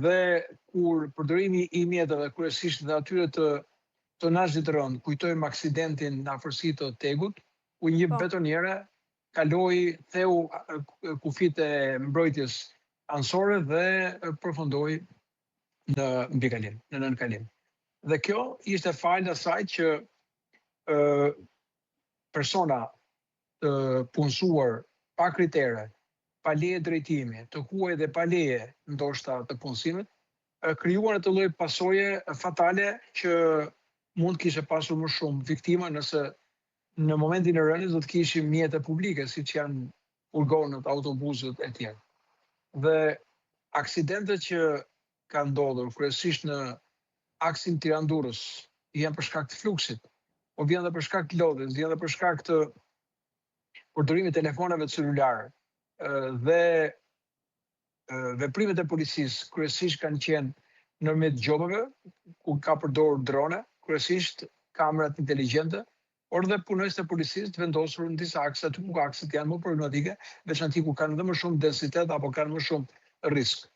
Dhe kur përdorimi i mjeteve, kryesisht dhe atyre të tonazhit të rënd, kujtojmë aksidentin në afërsi të Tegut, ku një betoniere kaloi, theu kufit e mbrojtjes anësore dhe përfundoi në mbikalim, në nënkalim. Dhe kjo ishte falë asaj që persona të punësuar pa kritere, pa leje drejtimi, të huaj dhe pa leje ndoshta të punësimit, krijuan atë lloj pasoje fatale që mund kishe pasur më shumë viktima nëse në momentin e rënies do të kishim mjete publike, siç janë furgonët, autobuset e tjerë. Dhe aksidentet që kanë ndodhur kryesisht në aksin Tiranë-Durrës janë për shkak të fluksit, po vjen edhe për shkak të lodhjes, vjen edhe për shkak të përdorimit të telefonave celulare dhe veprimet e policisë kryesisht kanë qenë nërmjet gjobave, ku ka përdorur drone, kryesisht kamerat inteligjente, por dhe punojësit e policisë të vendosur në disa akse, aty ku akset janë më problematike, veçanti ku kanë edhe më shumë densitet apo kanë më shumë risk.